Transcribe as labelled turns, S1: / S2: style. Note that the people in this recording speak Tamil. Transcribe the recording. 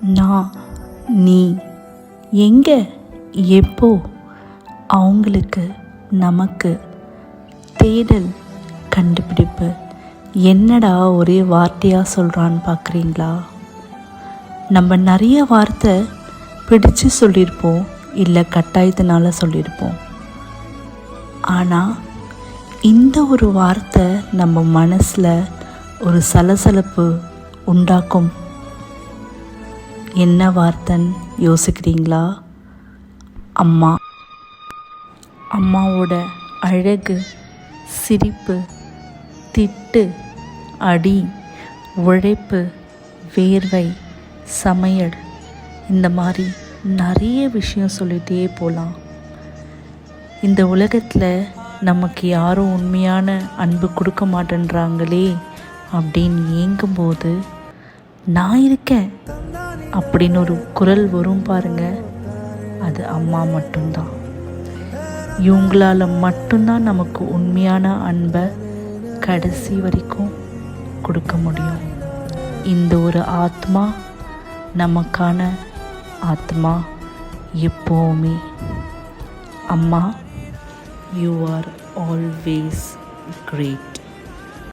S1: நான், நீ, எங்கே, எப்போ, அவங்களுக்கு, நமக்கு, தேடல், கண்டுபிடிப்பு. என்னடா ஒரே வார்த்தையாக சொல்கிறான்னு பார்க்குறீங்களா? நம்ம நிறைய வார்த்தை பிடிச்சு சொல்லியிருப்போம், இல்லை கட்டாயத்தினால சொல்லியிருப்போம். ஆனால் இந்த ஒரு வார்த்தை நம்ம மனசில் ஒரு சலசலப்பு உண்டாக்கும். என்ன வார்த்தைன்னு யோசிக்கிறீங்களா? அம்மா. அம்மாவோட அழகு, சிரிப்பு, திட்டு, அடி, உழைப்பு, வேர்வை, சமையல், இந்த மாதிரி நிறைய விஷயம் சொல்லிகிட்டே போகலாம். இந்த உலகத்தில் நமக்கு யாரும் உண்மையான அன்பு கொடுக்க மாட்டேன்றாங்களே அப்படின்னு ஏங்கும்போது, நான் இருக்கேன் அப்படின்னு ஒரு குரல் வரும் பாருங்க, அது அம்மா மட்டும்தான். இவங்களால் மட்டும்தான் நமக்கு உண்மையான அன்பை கடைசி வரைக்கும் கொடுக்க முடியும். இந்த ஒரு ஆத்மா நமக்கான ஆத்மா எப்போவுமே. அம்மா, you are always great.